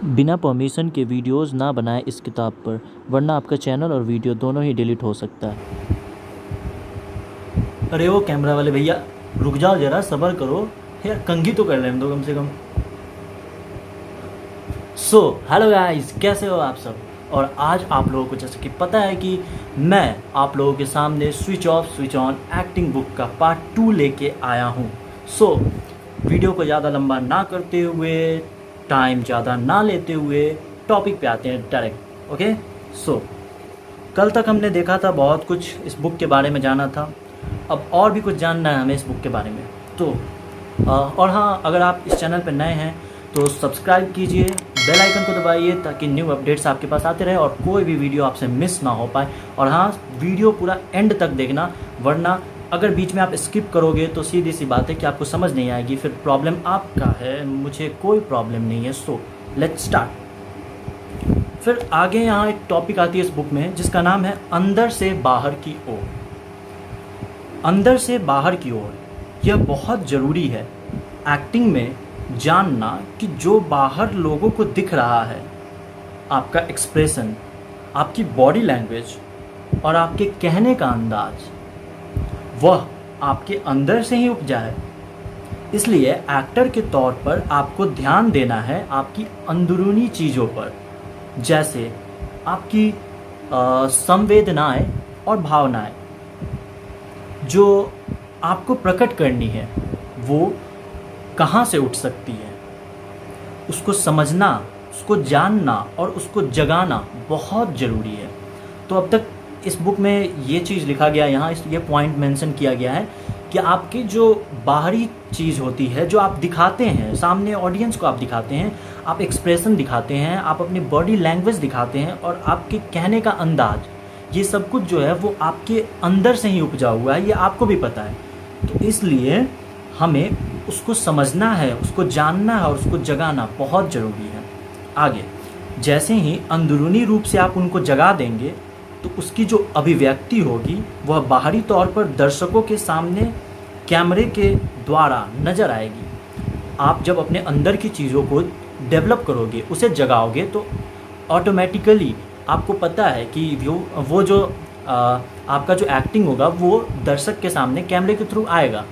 बिना परमिशन के वीडियोस ना बनाएं इस किताब पर, वरना आपका चैनल और वीडियो दोनों ही डिलीट हो सकता है। अरे वो कैमरा वाले भैया, रुक जाओ जरा, सब्र करो यार, कंघी तो कर लेने दो कम से कम। हेलो गाइस, कैसे हो आप सब। और आज आप लोगों को जैसे कि पता है कि मैं आप लोगों के सामने switch off switch on acting book का पार्ट 2 लेके आया हूँ। वीडियो को ज़्यादा लंबा ना करते हुए, टाइम ज़्यादा ना लेते हुए टॉपिक पे आते हैं डायरेक्ट। ओके, कल तक हमने देखा था, बहुत कुछ इस बुक के बारे में जाना था। अब और भी कुछ जानना है हमें इस बुक के बारे में। और हाँ, अगर आप इस चैनल पर नए हैं तो सब्सक्राइब कीजिए, बेल आइकन को दबाइए ताकि न्यू अपडेट्स आपके पास आते रहे और कोई भी वीडियो आपसे मिस ना हो पाए। और हाँ, वीडियो पूरा एंड तक देखना, वरना अगर बीच में आप स्किप करोगे तो सीधी सी बात है कि आपको समझ नहीं आएगी, फिर प्रॉब्लम आपका है, मुझे कोई प्रॉब्लम नहीं है। Let's start. फिर आगे यहाँ एक टॉपिक आती है इस बुक में जिसका नाम है अंदर से बाहर की ओर। अंदर से बाहर की ओर, यह बहुत ज़रूरी है एक्टिंग में जानना कि जो बाहर लोगों को दिख रहा है, आपका एक्सप्रेशन, आपकी बॉडी लैंग्वेज और आपके कहने का अंदाज, वह आपके अंदर से ही उपजा है। इसलिए एक्टर के तौर पर आपको ध्यान देना है आपकी अंदरूनी चीज़ों पर, जैसे आपकी संवेदनाएं और भावनाएं जो आपको प्रकट करनी है, वो कहाँ से उठ सकती है। उसको समझना, उसको जानना और उसको जगाना बहुत ज़रूरी है। तो अब तक इस बुक में ये चीज़ लिखा गया, यहाँ ये पॉइंट मेंशन किया गया है कि आपकी जो बाहरी चीज़ होती है, जो आप दिखाते हैं सामने ऑडियंस को, आप दिखाते हैं, आप एक्सप्रेशन दिखाते हैं, आप अपनी बॉडी लैंग्वेज दिखाते हैं और आपके कहने का अंदाज, ये सब कुछ जो है वो आपके अंदर से ही उपजा हुआ है, ये आपको भी पता है। तो इसलिए हमें उसको समझना है, उसको जानना है और उसको जगाना बहुत ज़रूरी है। आगे, जैसे ही अंदरूनी रूप से आप उनको जगा देंगे तो उसकी जो अभिव्यक्ति होगी वह बाहरी तौर पर दर्शकों के सामने कैमरे के द्वारा नज़र आएगी। आप जब अपने अंदर की चीज़ों को डेवलप करोगे, उसे जगाओगे, तो ऑटोमेटिकली आपको पता है कि वो जो आपका जो एक्टिंग होगा वो दर्शक के सामने कैमरे के थ्रू आएगा।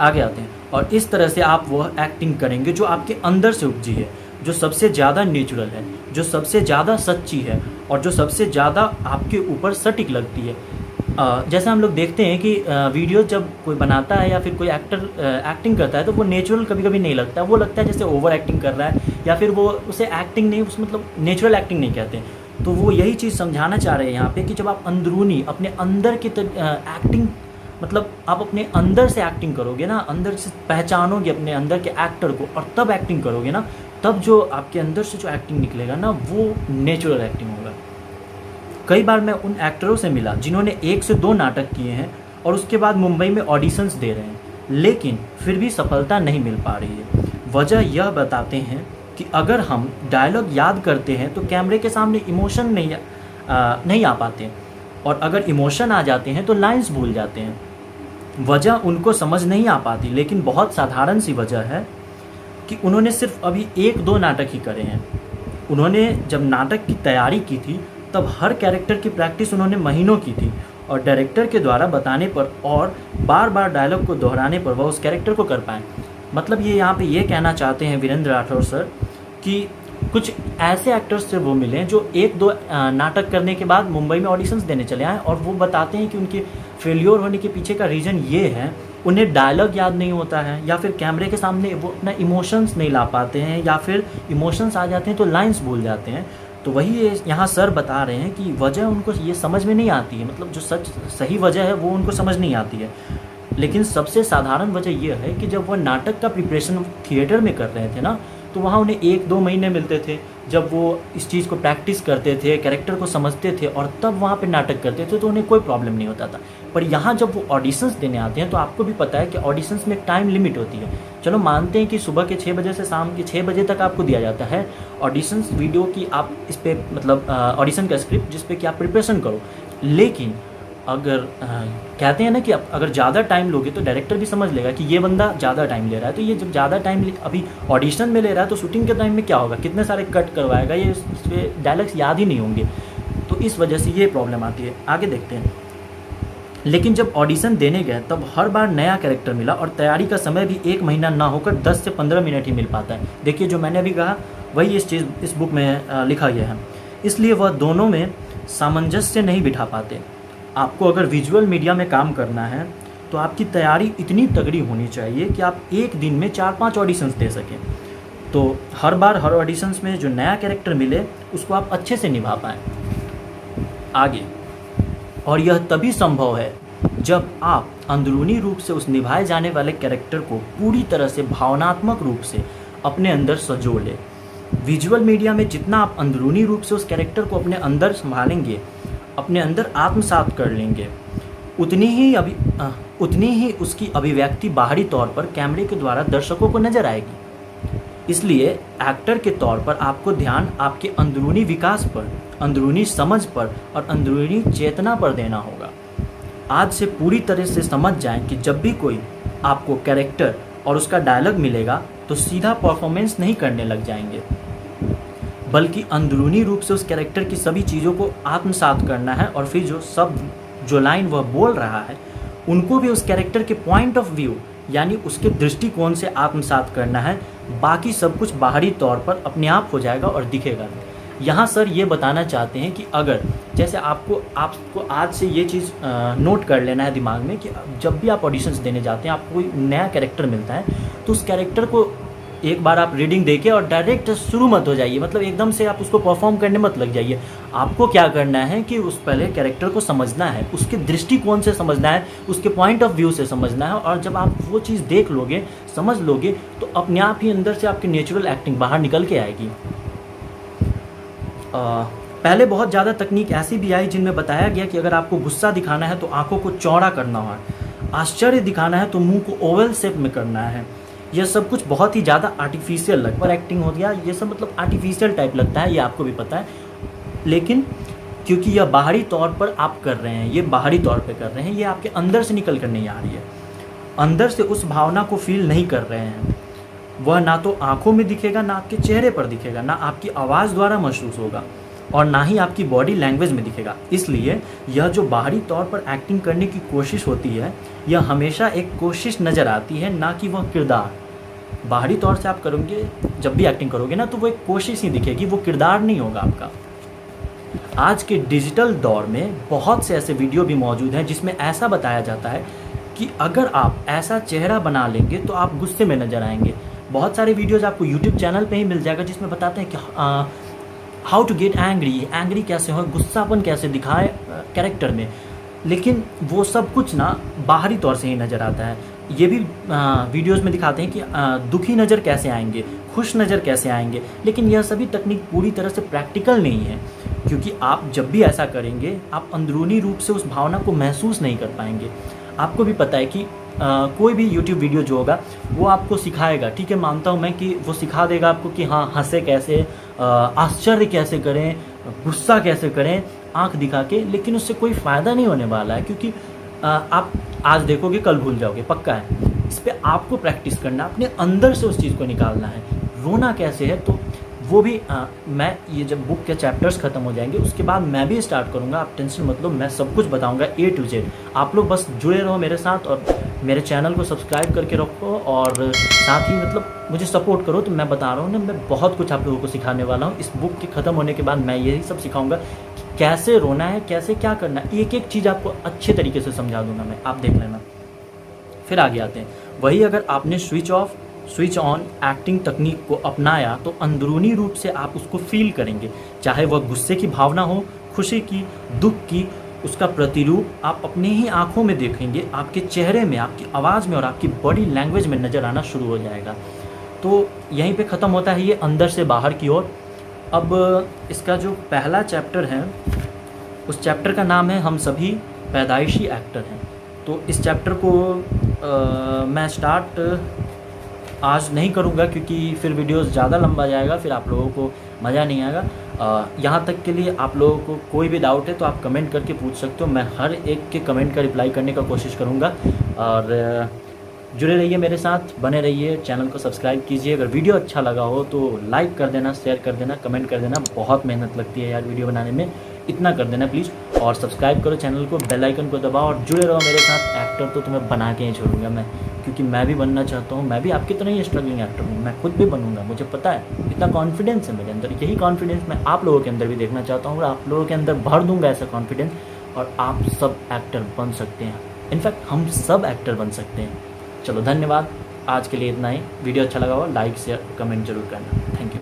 आगे आते हैं, और इस तरह से आप वह एक्टिंग करेंगे जो आपके अंदर से उपजी है, जो सबसे ज़्यादा नेचुरल है, जो सबसे ज़्यादा सच्ची है और जो सबसे ज़्यादा आपके ऊपर सटीक लगती है। जैसे हम लोग देखते हैं कि वीडियो जब कोई बनाता है या फिर कोई एक्टर एक्टिंग करता है तो वो नेचुरल कभी कभी नहीं लगता है, वो लगता है जैसे ओवर एक्टिंग कर रहा है, या फिर वो उसे एक्टिंग नहीं, उस मतलब नेचुरल एक्टिंग नहीं कहते हैं। तो वो यही चीज़ समझाना चाह रहे हैं यहाँ पे कि जब आप अंदरूनी अपने अंदर की एक्टिंग, मतलब आप अपने अंदर से एक्टिंग करोगे ना, अंदर से पहचानोगे अपने अंदर के एक्टर को और तब एक्टिंग करोगे ना, तब जो आपके अंदर से जो एक्टिंग निकलेगा ना, वो नेचुरल एक्टिंग होगा। कई बार मैं उन एक्टरों से मिला जिन्होंने 1 से 2 नाटक किए हैं और उसके बाद मुंबई में ऑडिशंस दे रहे हैं, लेकिन फिर भी सफलता नहीं मिल पा रही है। वजह यह बताते हैं कि अगर हम डायलॉग याद करते हैं तो कैमरे के सामने इमोशन नहीं आ पाते, और अगर इमोशन आ जाते हैं तो लाइंस भूल जाते हैं। वजह उनको समझ नहीं आ पाती, लेकिन बहुत साधारण सी वजह है कि उन्होंने सिर्फ अभी 1-2 नाटक ही करे हैं। उन्होंने जब नाटक की तैयारी की थी तब हर कैरेक्टर की प्रैक्टिस उन्होंने महीनों की थी, और डायरेक्टर के द्वारा बताने पर और बार बार डायलॉग को दोहराने पर वह उस कैरेक्टर को कर पाएँ। मतलब ये यहाँ पे ये कहना चाहते हैं वीरेंद्र राठौर सर कि कुछ ऐसे एक्टर्स से वो मिले जो 1-2 नाटक करने के बाद मुंबई में ऑडिशंस देने चले आए, और वो बताते हैं कि उनके फेल्योर होने के पीछे का रीज़न ये है, उन्हें डायलॉग याद नहीं होता है, या फिर कैमरे के सामने वो अपना इमोशंस नहीं ला पाते हैं, या फिर इमोशंस आ जाते हैं तो लाइंस भूल जाते हैं। तो वही यहाँ सर बता रहे हैं कि वजह उनको ये समझ में नहीं आती है, मतलब जो सही वजह है वो उनको समझ नहीं आती है। लेकिन सबसे साधारण वजह यह है कि जब वह नाटक का प्रिपरेशन थिएटर में कर रहे थे ना, तो वहाँ उन्हें 1-2 महीने मिलते थे जब वो इस चीज़ को प्रैक्टिस करते थे, कैरेक्टर को समझते थे और तब वहाँ पे नाटक करते थे, तो उन्हें कोई प्रॉब्लम नहीं होता था। पर यहाँ जब वो ऑडिशंस देने आते हैं तो आपको भी पता है कि ऑडिशंस में एक टाइम लिमिट होती है। चलो मानते हैं कि सुबह के 6 बजे से शाम के 6 बजे तक आपको दिया जाता है ऑडिशंस वीडियो की, आप इस पर मतलब ऑडिशन का स्क्रिप्ट जिस पे कि आप प्रिपरेशन करो, लेकिन अगर कहते हैं ना कि अगर ज़्यादा टाइम लोगे तो डायरेक्टर भी समझ लेगा कि ये बंदा ज़्यादा टाइम ले रहा है, तो ये जब ज़्यादा टाइम अभी ऑडिशन में ले रहा है तो शूटिंग के टाइम में क्या होगा, कितने सारे कट करवाएगा, ये इसके डायलॉग्स याद ही नहीं होंगे, तो इस वजह से ये प्रॉब्लम आती है। आगे देखते हैं। लेकिन जब ऑडिशन देने गए तब हर बार नया कैरेक्टर मिला और तैयारी का समय भी 1 महीना ना होकर 10 से 15 मिनट ही मिल पाता है। देखिए जो मैंने अभी कहा वही इस बुक में लिखा गया है, इसलिए वह दोनों में सामंजस्य नहीं बिठा पाते। आपको अगर विजुअल मीडिया में काम करना है तो आपकी तैयारी इतनी तगड़ी होनी चाहिए कि आप एक दिन में 4-5 ऑडिशंस दे सकें, तो हर बार हर ऑडिशंस में जो नया कैरेक्टर मिले उसको आप अच्छे से निभा पाएँ। आगे, और यह तभी संभव है जब आप अंदरूनी रूप से उस निभाए जाने वाले कैरेक्टर को पूरी तरह से भावनात्मक रूप से अपने अंदर संजो लें। विजुअल मीडिया में जितना आप अंदरूनी रूप से उस कैरेक्टर को अपने अंदर संभालेंगे, अपने अंदर आत्मसात कर लेंगे, उतनी ही उसकी अभिव्यक्ति बाहरी तौर पर कैमरे के द्वारा दर्शकों को नजर आएगी। इसलिए एक्टर के तौर पर आपको ध्यान आपके अंदरूनी विकास पर, अंदरूनी समझ पर और अंदरूनी चेतना पर देना होगा। आज से पूरी तरह से समझ जाएं कि जब भी कोई आपको कैरेक्टर और उसका डायलॉग मिलेगा तो सीधा परफॉर्मेंस नहीं करने लग जाएंगे, बल्कि अंदरूनी रूप से उस कैरेक्टर की सभी चीज़ों को आत्मसात करना है और फिर जो लाइन वह बोल रहा है उनको भी उस कैरेक्टर के पॉइंट ऑफ व्यू यानी उसके दृष्टिकोण से आत्मसात करना है। बाकी सब कुछ बाहरी तौर पर अपने आप हो जाएगा और दिखेगा। यहाँ सर ये बताना चाहते हैं कि अगर जैसे आपको आज से ये चीज़ नोट कर लेना है दिमाग में कि जब भी आप ऑडिशंस देने जाते हैं, आपको कोई नया कैरेक्टर मिलता है तो उस कैरेक्टर को एक बार आप रीडिंग देके और डायरेक्ट शुरू मत हो जाइए, मतलब एकदम से आप उसको परफॉर्म करने मत लग जाइए। आपको क्या करना है कि उस पहले कैरेक्टर को समझना है, उसके दृष्टिकोण से समझना है, उसके पॉइंट ऑफ व्यू से समझना है, और जब आप वो चीज़ देख लोगे, समझ लोगे, तो अपने आप ही अंदर से आपकी नेचुरल एक्टिंग बाहर निकल के आएगी। पहले बहुत ज़्यादा तकनीक ऐसी भी आई जिनमें बताया गया कि अगर आपको गुस्सा दिखाना है तो आंखों को चौड़ा करना है, आश्चर्य दिखाना है तो मुंह को ओवल शेप में करना है। यह सब कुछ बहुत ही ज़्यादा आर्टिफिशियल लगता है, एक्टिंग हो गया ये सब, मतलब आर्टिफिशियल टाइप लगता है, ये आपको भी पता है। लेकिन क्योंकि यह बाहरी तौर पर आप कर रहे हैं, ये बाहरी तौर पे कर रहे हैं, ये आपके अंदर से निकल कर नहीं आ रही है, अंदर से उस भावना को फील नहीं कर रहे हैं, वह ना तो आंखों में दिखेगा, ना आपके चेहरे पर दिखेगा, ना आपकी आवाज़ द्वारा महसूस होगा, और ना ही आपकी बॉडी लैंग्वेज में दिखेगा। इसलिए यह जो बाहरी तौर पर एक्टिंग करने की कोशिश होती है, यह हमेशा एक कोशिश नज़र आती है, ना कि वह किरदार। बाहरी तौर से आप करोगे, जब भी एक्टिंग करोगे ना, तो वो एक कोशिश ही दिखेगी, वो किरदार नहीं होगा आपका। आज के डिजिटल दौर में बहुत से ऐसे वीडियो भी मौजूद हैं जिसमें ऐसा बताया जाता है कि अगर आप ऐसा चेहरा बना लेंगे तो आप गुस्से में नज़र आएंगे। बहुत सारे वीडियोज़ आपको यूट्यूब चैनल पे ही मिल जाएगा जिसमें बताते हैं कि हाउ टू गेट एंग्री कैसे हो, गुस्सापन कैसे दिखाए कैरेक्टर में। लेकिन वो सब कुछ ना बाहरी तौर से ही नज़र आता है। ये भी वीडियोस में दिखाते हैं कि दुखी नज़र कैसे आएंगे, खुश नज़र कैसे आएंगे, लेकिन यह सभी तकनीक पूरी तरह से प्रैक्टिकल नहीं है, क्योंकि आप जब भी ऐसा करेंगे आप अंदरूनी रूप से उस भावना को महसूस नहीं कर पाएंगे। आपको भी पता है कि कोई भी YouTube वीडियो जो होगा वो आपको सिखाएगा, ठीक है, मानता हूँ मैं कि वो सिखा देगा आपको कि हाँ हंसे कैसे, आश्चर्य कैसे करें, गुस्सा कैसे करें आंख दिखा के, लेकिन उससे कोई फ़ायदा नहीं होने वाला है, क्योंकि आप आज देखोगे कल भूल जाओगे, पक्का है। इस पर आपको प्रैक्टिस करना, अपने अंदर से उस चीज़ को निकालना है। रोना कैसे है तो वो भी मैं ये जब बुक के चैप्टर्स ख़त्म हो जाएंगे उसके बाद मैं भी स्टार्ट करूँगा, आप टेंशन मत लो, मैं सब कुछ बताऊँगा A to Z। आप लोग बस जुड़े रहो मेरे साथ और मेरे चैनल को सब्सक्राइब करके रखो, और साथ ही मतलब मुझे सपोर्ट करो। तो मैं बता रहा हूँ ना, मैं बहुत कुछ आप लोगों को सिखाने वाला हूँ। इस बुक के ख़त्म होने के बाद मैं यही सब सिखाऊँगा कि कैसे रोना है, कैसे क्या करना है, एक एक चीज़ आपको अच्छे तरीके से समझा दूँगा मैं, आप देख लेना। फिर आगे आते हैं, वही अगर आपने स्विच ऑन एक्टिंग तकनीक को अपनाया तो अंदरूनी रूप से आप उसको फील करेंगे, चाहे वह गुस्से की भावना हो, खुशी की, दुख की, उसका प्रतिरूप आप अपने ही आंखों में देखेंगे, आपके चेहरे में, आपकी आवाज़ में और आपकी बॉडी लैंग्वेज में नज़र आना शुरू हो जाएगा। तो यहीं पे ख़त्म होता है ये अंदर से बाहर की ओर। अब इसका जो पहला चैप्टर है उस चैप्टर का नाम है हम सभी पैदाइशी एक्टर हैं। तो इस चैप्टर को मैं स्टार्ट आज नहीं करूँगा क्योंकि फिर वीडियोस ज़्यादा लंबा जाएगा, फिर आप लोगों को मज़ा नहीं आएगा। यहाँ तक के लिए आप लोगों को कोई भी डाउट है तो आप कमेंट करके पूछ सकते हो, मैं हर एक के कमेंट का रिप्लाई करने का कोशिश करूँगा। और जुड़े रहिए मेरे साथ, बने रहिए, चैनल को सब्सक्राइब कीजिए। अगर वीडियो अच्छा लगा हो तो लाइक कर देना, शेयर कर देना, कमेंट कर देना। बहुत मेहनत लगती है यार वीडियो बनाने में, इतना कर देना प्लीज़। और सब्सक्राइब करो चैनल को, बेल आइकन को दबाओ और जुड़े रहो मेरे साथ। एक्टर तो तुम्हें बना के ही छोड़ूंगा मैं, क्योंकि मैं भी बनना चाहता हूँ। मैं भी आपकी तरह ही स्ट्रगलिंग एक्टर हूँ, मैं खुद भी बनूंगा, मुझे पता है। इतना कॉन्फिडेंस है मेरे अंदर, यही कॉन्फिडेंस मैं आप लोगों के अंदर भी देखना चाहता हूँ और आप लोगों के अंदर भर दूंगा ऐसा कॉन्फिडेंस, और आप सब एक्टर बन सकते हैं। इनफैक्ट हम सब एक्टर बन सकते हैं। चलो धन्यवाद, आज के लिए इतना ही। वीडियो अच्छा लगा हो लाइक शेयर कमेंट जरूर करना।